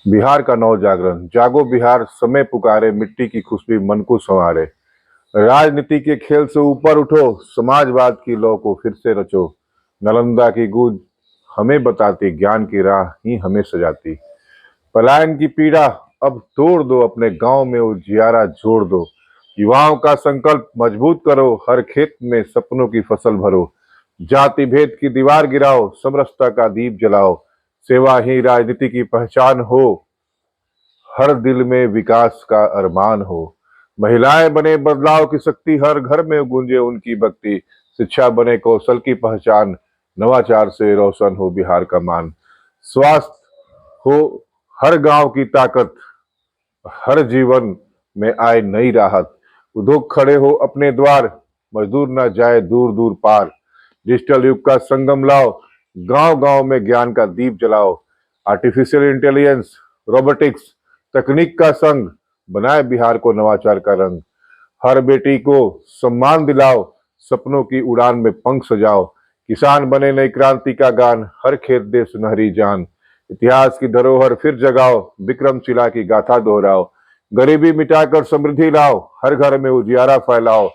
बिहार का नव जागरण। जागो बिहार, समय पुकारे, मिट्टी की खुशबू मन को संवारे। राजनीति के खेल से ऊपर उठो, समाजवाद की लौ को फिर से रचो। नालंदा की गूंज हमें बताती, ज्ञान की राह ही हमें सजाती। पलायन की पीड़ा अब तोड़ दो, अपने गांव में उजियारा जोड़ दो। युवाओं का संकल्प मजबूत करो, हर खेत में सपनों की फसल भरो। जाति भेद की दीवार गिराओ, समरसता का दीप जलाओ। सेवा ही राजनीति की पहचान हो, हर दिल में विकास का अरमान हो। महिलाएं बने बदलाव की शक्ति, हर घर में गूंजे उनकी भक्ति। शिक्षा बने कौशल की पहचान, नवाचार से रोशन हो बिहार का मान। स्वास्थ्य हो हर गांव की ताकत, हर जीवन में आए नई राहत। उद्योग खड़े हो अपने द्वार, मजदूर न जाए दूर दूर पार। डिजिटल युग का संगम लाओ, गांव गांव में ज्ञान का दीप जलाओ। आर्टिफिशियल इंटेलिजेंस, रोबोटिक्स, तकनीक का संग बनाए बिहार को नवाचार का रंग। हर बेटी को सम्मान दिलाओ, सपनों की उड़ान में पंख सजाओ। किसान बने नई क्रांति का गान, हर खेत दे सुनहरी जान। इतिहास की धरोहर फिर जगाओ, विक्रमशिला की गाथा दोहराओ। गरीबी मिटाकर समृद्धि लाओ, हर घर में उजियारा फैलाओ।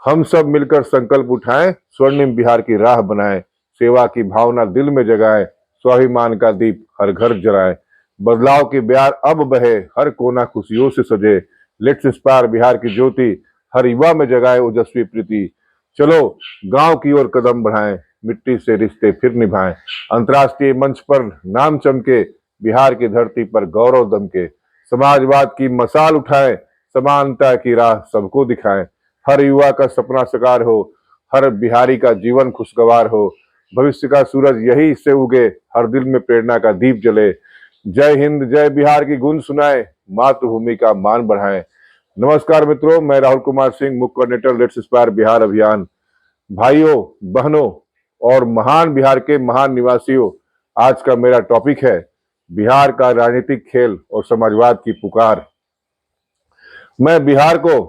हम सब मिलकर संकल्प उठाएं, स्वर्णिम बिहार की राह बनाएं। सेवा की भावना दिल में जगाएं, स्वाभिमान का दीप हर घर जलाएं। बदलाव की ब्यार अब बहे, हर कोना खुशियों से सजे। लेट्स इंस्पायर बिहार की ज्योति, हर युवा में जगाए ओजस्वी प्रीति। चलो गांव की ओर कदम बढ़ाएं, मिट्टी से रिश्ते फिर निभाएं। अंतर्राष्ट्रीय मंच पर नाम चमके, बिहार की धरती पर गौरव दमके। समाजवाद की मशाल उठाएं, समानता की राह सबको दिखाएं। हर युवा का सपना साकार हो, हर बिहारी का जीवन खुशगवार हो। भविष्य का सूरज यही से उगे, हर दिल में प्रेरणा का दीप जले। जय हिंद, जय बिहार की गूंज सुनाए, मातृभूमि का मान बढ़ाएं। नमस्कार मित्रों, मैं राहुल कुमार सिंह, मुख्य कोऑर्डिनेटर लेट्स इंस्पायर बिहार अभियान। भाइयों, बहनों और महान बिहार के महान निवासियों, आज का मेरा टॉपिक है बिहार का राजनीतिक खेल और समाजवाद की पुकार। मैं बिहार को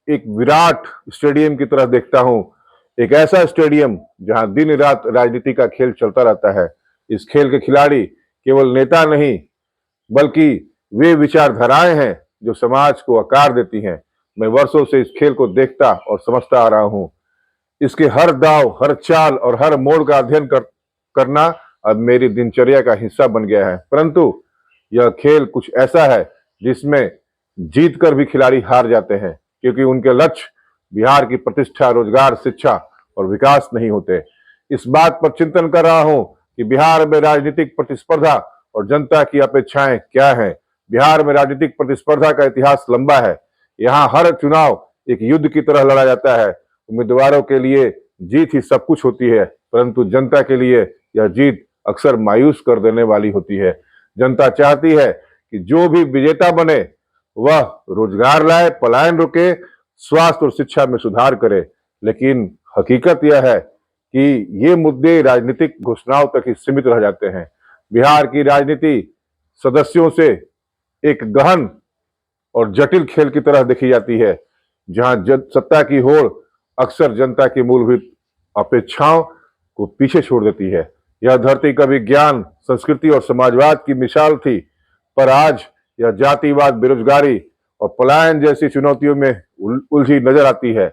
एक विराट स्टेडियम की तरह देखता हूं, एक ऐसा स्टेडियम जहां दिन रात राजनीति का खेल चलता रहता है। इस खेल के खिलाड़ी केवल नेता नहीं, बल्कि वे विचारधाराएं हैं जो समाज को आकार देती हैं। मैं वर्षों से इस खेल को देखता और समझता आ रहा हूं। इसके हर दाव, हर चाल और हर मोड़ का करना अब मेरी दिनचर्या का हिस्सा बन गया है। परंतु यह खेल कुछ ऐसा है जिसमें जीत कर भी खिलाड़ी हार जाते हैं, क्योंकि उनके लक्ष्य बिहार की प्रतिष्ठा, रोजगार, शिक्षा और विकास नहीं होते। इस बात पर चिंतन कर रहा हूं कि बिहार में राजनीतिक प्रतिस्पर्धा और जनता की अपेक्षाएं क्या हैं। बिहार में राजनीतिक प्रतिस्पर्धा का इतिहास लंबा है। यहाँ हर चुनाव एक युद्ध की तरह लड़ा जाता है। उम्मीदवारों के लिए जीत ही सब कुछ होती है, परंतु जनता के लिए यह जीत अक्सर मायूस कर देने वाली होती है। जनता चाहती है कि जो भी विजेता बने वह रोजगार लाए, पलायन रोके, स्वास्थ्य और शिक्षा में सुधार करे। लेकिन हकीकत यह है कि ये मुद्दे राजनीतिक घोषणाओं तक ही सीमित रह जाते हैं। बिहार की राजनीति सदस्यों से एक गहन और जटिल खेल की तरह देखी जाती है, जहां सत्ता की होड़ अक्सर जनता की मूलभूत अपेक्षाओं को पीछे छोड़ देती है। यह धरती कभी ज्ञान, संस्कृति और समाजवाद की मिसाल थी, पर आज यह जातिवाद, बेरोजगारी और पलायन जैसी चुनौतियों में उलझी नजर आती है।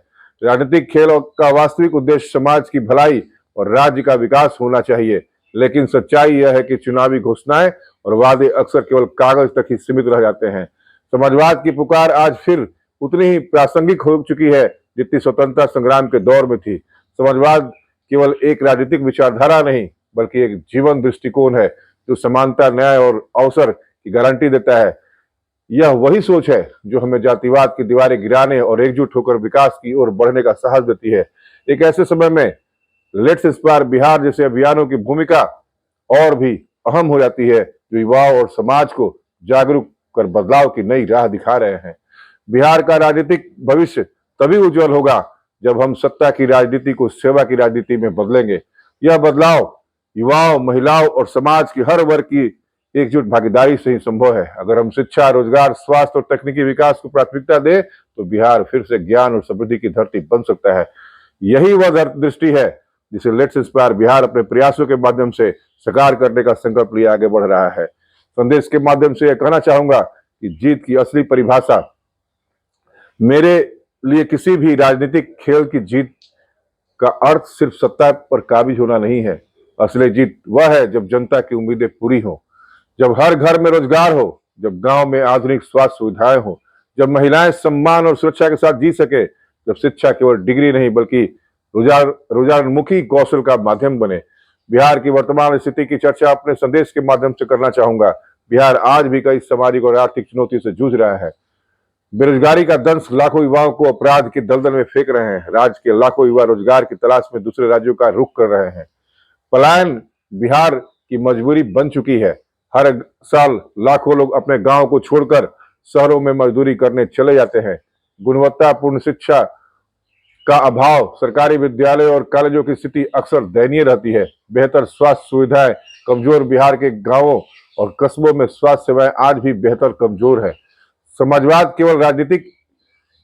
राजनीतिक खेलों का वास्तविक उद्देश्य समाज की भलाई और राज्य का विकास होना चाहिए, लेकिन सच्चाई यह है कि चुनावी घोषणाएं और वादे अक्सर केवल कागज तक ही सीमित रह जाते हैं। समाजवाद की पुकार आज फिर उतनी ही प्रासंगिक हो चुकी है जितनी स्वतंत्रता संग्राम के दौर में थी। समाजवाद केवल एक राजनीतिक विचारधारा नहीं, बल्कि एक जीवन दृष्टिकोण है जो समानता, न्याय और अवसर की गारंटी देता है। यह वही सोच है जो हमें जातिवाद की दीवारें गिराने और एकजुट होकर विकास की ओर बढ़ने का साहस देती है। एक ऐसे समय में लेट्स इंस्पायर बिहार जैसे अभियानों की भूमिका और भी अहम हो जाती है, जो युवाओं और समाज को जागरूक कर बदलाव की नई राह दिखा रहे हैं। बिहार का राजनीतिक भविष्य तभी उज्जवल होगा जब हम सत्ता की राजनीति को सेवा की राजनीति में बदलेंगे। यह बदलाव युवाओं, महिलाओं और समाज की हर वर्ग की एकजुट भागीदारी से ही संभव है। अगर हम शिक्षा, रोजगार, स्वास्थ्य और तकनीकी विकास को प्राथमिकता दें तो बिहार फिर से ज्ञान और समृद्धि की धरती बन सकता है। यही वह दृष्टि है जिसे लेट्स इंस्पायर बिहार अपने प्रयासों के माध्यम से साकार करने का संकल्प लिए आगे बढ़ रहा है। संदेश के माध्यम से यह कहना चाहूंगा कि जीत की असली परिभाषा मेरे लिए किसी भी राजनीतिक खेल की जीत का अर्थ सिर्फ सत्ता पर काबिज होना नहीं है। असली जीत वह है जब जनता की उम्मीदें पूरी हो, जब हर घर में रोजगार हो, जब गांव में आधुनिक स्वास्थ्य सुविधाएं हो, जब महिलाएं सम्मान और सुरक्षा के साथ जी सके, जब शिक्षा केवल डिग्री नहीं बल्कि रोजगारोन्मुखी कौशल का माध्यम बने। बिहार की वर्तमान स्थिति की चर्चा अपने संदेश के माध्यम से करना चाहूंगा। बिहार आज भी कई सामाजिक और आर्थिक चुनौती से जूझ रहा है। बेरोजगारी का दंश लाखों युवाओं को अपराध की दलदल में फेंक रहे हैं। राज्य के लाखों युवा रोजगार की तलाश में दूसरे राज्यों का रुख कर रहे हैं। पलायन बिहार की मजबूरी बन चुकी है। हर साल लाखों लोग अपने गांव को छोड़कर शहरों में मजदूरी करने चले जाते हैं। गुणवत्तापूर्ण शिक्षा का अभाव, सरकारी विद्यालय और कॉलेजों की स्थिति अक्सर दयनीय रहती है। बेहतर स्वास्थ्य सुविधाएं कमजोर, बिहार के गांवों और कस्बों में स्वास्थ्य सेवाएं आज भी बेहतर कमजोर है। समाजवाद केवल राजनीतिक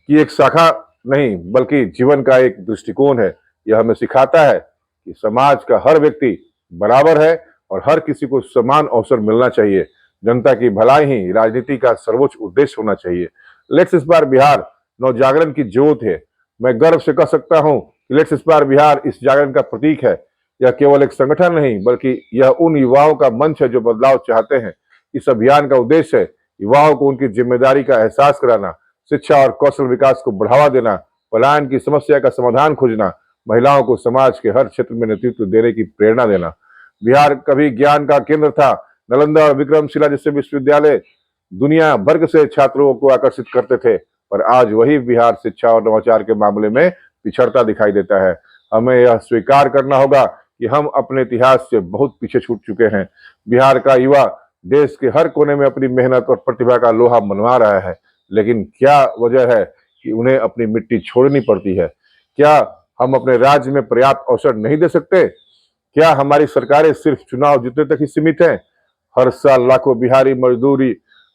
की एक शाखा नहीं बल्कि जीवन का एक दृष्टिकोण है। यह हमें सिखाता है कि समाज का हर व्यक्ति बराबर है और हर किसी को समान अवसर मिलना चाहिए। जनता की भलाई ही राजनीति का सर्वोच्च उद्देश्य होना चाहिए। लेट्स इंस्पायर बिहार नवजागरण की ज्योत है। मैं गर्व से कह सकता हूं कि लेट्स इंस्पायर बिहार इस जागरण का प्रतीक है। यह केवल एक संगठन नहीं बल्कि यह उन युवाओं का मंच है जो बदलाव चाहते हैं। इस अभियान का उद्देश्य है युवाओं को उनकी जिम्मेदारी का एहसास कराना, शिक्षा और कौशल विकास को बढ़ावा देना, पलायन की समस्या का समाधान खोजना, महिलाओं को समाज के हर क्षेत्र में नेतृत्व देने की प्रेरणा देना। बिहार कभी ज्ञान का केंद्र था। नालंदा और विक्रमशिला जैसे विश्वविद्यालय दुनिया भर से छात्रों को आकर्षित करते थे, पर आज वही बिहार शिक्षा और नवाचार के मामले में पिछड़ता दिखाई देता है। हमें यह स्वीकार करना होगा कि हम अपने इतिहास से बहुत पीछे छूट चुके हैं। बिहार का युवा देश के हर कोने में अपनी मेहनत और प्रतिभा का लोहा मनवा रहा है, लेकिन क्या वजह है कि उन्हें अपनी मिट्टी छोड़नी पड़ती है? क्या हम अपने राज्य में पर्याप्त अवसर नहीं दे सकते? क्या हमारी सरकारें सिर्फ चुनाव जीतने तक ही सीमित हैं? हर साल लाखों बिहारी मजदूरी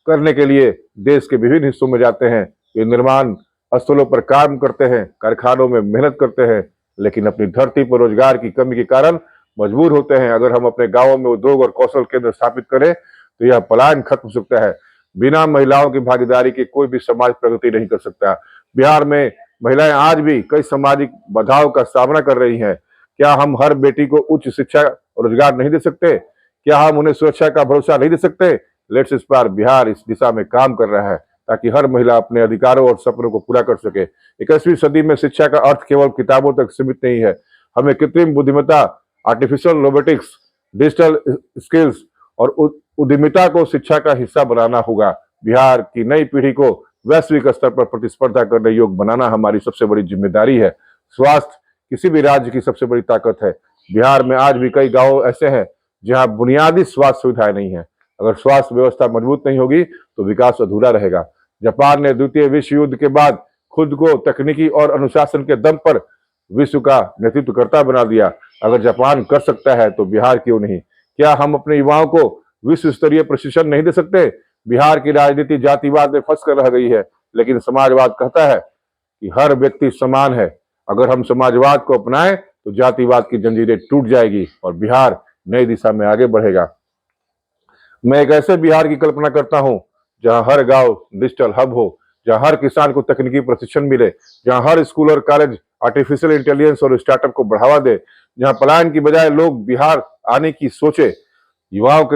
करने के लिए देश के विभिन्न हिस्सों में जाते हैं। वे निर्माण स्थलों पर काम करते हैं, कारखानों में मेहनत करते हैं, लेकिन अपनी धरती पर रोजगार की कमी के कारण मजबूर होते हैं। अगर हम अपने गांवों में उद्योग और कौशल केंद्र स्थापित करें तो यह पलायन खत्म हो सकता है। बिना महिलाओं की भागीदारी के कोई भी समाज प्रगति नहीं कर सकता। बिहार में महिलाएं आज भी कई सामाजिक बाधाओं का सामना कर रही हैं। क्या हम हर बेटी को उच्च शिक्षा और रोजगार नहीं दे सकते? क्या हम उन्हें सुरक्षा का भरोसा नहीं दे सकते? लेट्स इंस्पायर बिहार इस दिशा में काम कर रहा है ताकि हर महिला अपने अधिकारों और सपनों को पूरा कर सके। 21वीं सदी में शिक्षा का अर्थ केवल किताबों तक सीमित नहीं है। हमें कृत्रिम बुद्धिमत्ता, आर्टिफिशियल रोबोटिक्स, डिजिटल स्किल्स और उद्यमिता को शिक्षा का हिस्सा बनाना होगा। बिहार की नई पीढ़ी को वैश्विक स्तर पर प्रतिस्पर्धा करने योग्य बनाना हमारी सबसे बड़ी जिम्मेदारी है। स्वास्थ्य किसी भी राज्य की सबसे बड़ी ताकत है। बिहार में आज भी कई गांव ऐसे हैं जहां बुनियादी स्वास्थ्य सुविधाएं नहीं है। अगर स्वास्थ्य व्यवस्था मजबूत नहीं होगी तो विकास अधूरा रहेगा। जापान ने द्वितीय विश्व युद्ध के बाद खुद को तकनीकी और अनुशासन के दम पर विश्व का नेतृत्वकर्ता बना दिया। अगर जापान कर सकता है तो बिहार क्यों नहीं? क्या हम अपने युवाओं को विश्व स्तरीय प्रशिक्षण नहीं दे सकते? बिहार की राजनीति जातिवाद में फंस कर रह गई है, लेकिन समाजवाद कहता है कि हर व्यक्ति समान है। अगर हम समाजवाद को अपनाएं तो जातिवाद की जंजीरें टूट जाएगी और बिहार नई दिशा में आगे बढ़ेगा। मैं एक ऐसे बिहार की कल्पना करता हूं जहां हर गांव डिजिटल हब हो, जहां हर किसान को तकनीकी प्रशिक्षण मिले, जहां हर स्कूल और कॉलेज आर्टिफिशियल इंटेलिजेंस और स्टार्टअप को बढ़ावा दे, जहां पलायन की बजाय लोग बिहार आने की सोचे। युवाओं के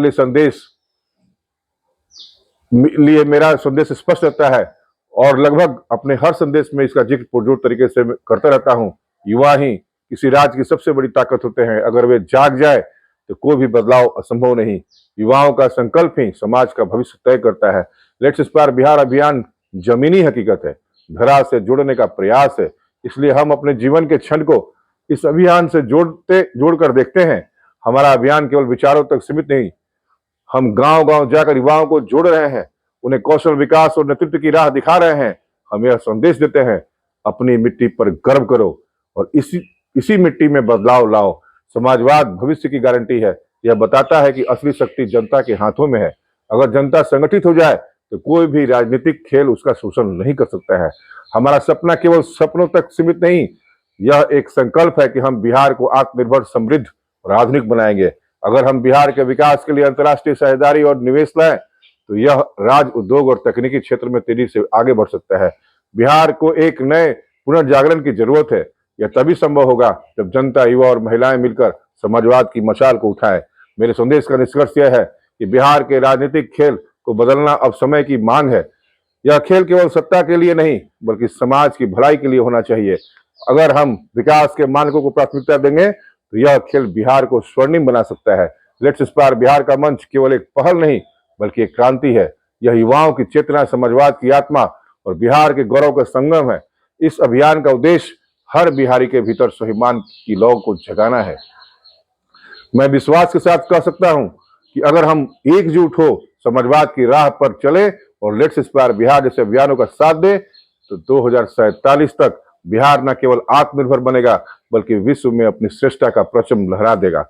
लिए मेरा संदेश स्पष्ट रहता है और लगभग अपने हर संदेश में इसका जिक्र पुरजोर तरीके से करता रहता हूं। युवा ही किसी राज्य की सबसे बड़ी ताकत होते हैं। अगर वे जाग जाए तो कोई भी बदलाव असंभव नहीं। युवाओं का संकल्प ही समाज का भविष्य तय करता है। लेट्स इंस्पायर बिहार अभियान जमीनी हकीकत है, धरा से जोड़ने का प्रयास है। इसलिए हम अपने जीवन के क्षण को इस अभियान से जोड़कर देखते हैं। हमारा अभियान केवल विचारों तक सीमित नहीं, हम गांव गांव जाकर युवाओं को जोड़ रहे हैं, उन्हें कौशल विकास और नेतृत्व की राह दिखा रहे हैं। हम यह संदेश देते हैं, अपनी मिट्टी पर गर्व करो और इसी मिट्टी में बदलाव लाओ। समाजवाद भविष्य की गारंटी है। यह बताता है कि असली शक्ति जनता के हाथों में है। अगर जनता संगठित हो जाए तो कोई भी राजनीतिक खेल उसका शोषण नहीं कर सकता है। हमारा सपना केवल सपनों तक सीमित नहीं, यह एक संकल्प है कि हम बिहार को आत्मनिर्भर, समृद्ध और आधुनिक बनाएंगे। अगर हम बिहार के विकास के लिए अंतर्राष्ट्रीय साझेदारी और निवेश लाएं तो यह राज्य उद्योग और तकनीकी क्षेत्र में तेजी से आगे बढ़ सकता है। बिहार को एक नए पुनर्जागरण की जरूरत है। यह तभी संभव होगा जब जनता, युवा और महिलाएं मिलकर समाजवाद की मशाल को उठाएं। मेरे संदेश का निष्कर्ष यह है कि बिहार के राजनीतिक खेल को बदलना अब समय की मांग है। यह खेल केवल सत्ता के लिए नहीं बल्कि समाज की भलाई के लिए होना चाहिए। अगर हम विकास के मानकों को प्राथमिकता देंगे तो यह खेल बिहार को स्वर्णिम बना सकता है। लेट्स इंस्पायर बिहार का मंच केवल एक पहल नहीं बल्कि एक क्रांति है। यह युवाओं की चेतना, समाजवाद की आत्मा और बिहार के गौरव का संगम है। इस अभियान का उद्देश्य हर बिहारी के भीतर स्वाभिमान की लौ को जगाना है। मैं विश्वास के साथ कह सकता हूं कि अगर हम एकजुट हो समाजवाद की राह पर चले और लेट्स इंस्पायर बिहार जैसे अभियानों का साथ दे तो 2047 तक बिहार न केवल आत्मनिर्भर बनेगा बल्कि विश्व में अपनी श्रेष्ठता का परचम लहरा देगा।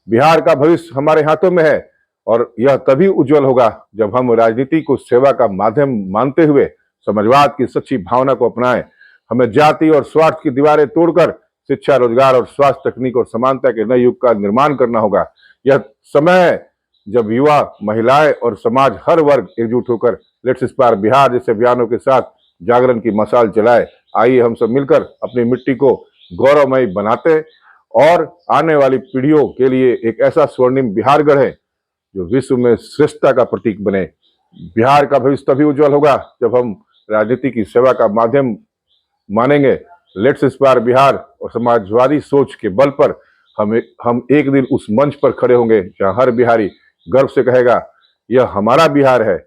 बिहार का भविष्य हमारे हाथों में है और यह तभी उज्जवल होगा जब हम राजनीति को सेवा का माध्यम मानते हुए समाजवाद की सच्ची भावना को अपनाएं। हमें जाति और स्वार्थ की दीवारें तोड़कर शिक्षा, रोजगार और स्वास्थ्य, तकनीक और समानता के नए युग का निर्माण करना होगा। यह समय है जब युवा, महिलाएं और समाज हर वर्ग एकजुट होकर लेट्स इंस्पायर बिहार जैसे अभियानों के साथ जागरण की मशाल जलाए। आइए हम सब मिलकर अपनी मिट्टी को गौरवमयी बनाते और आने वाली पीढ़ियों के लिए एक ऐसा स्वर्णिम बिहार गढ़े जो विश्व में श्रेष्ठता का प्रतीक बने। बिहार का भविष्य तभी उज्जवल होगा जब हम राजनीति की सेवा का माध्यम मानेंगे। लेट्स इंस्पायर बिहार और समाजवादी सोच के बल पर हम एक दिन उस मंच पर खड़े होंगे जहां हर बिहारी गर्व से कहेगा यह हमारा बिहार है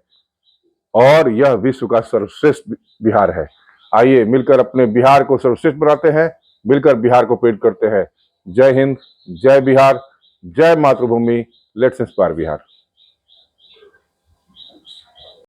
और यह विश्व का सर्वश्रेष्ठ बिहार है। आइए मिलकर अपने बिहार को सर्वश्रेष्ठ बनाते हैं, मिलकर बिहार को प्रेरित करते हैं। जय हिंद, जय बिहार, जय मातृभूमि। Let's inspire Bihar.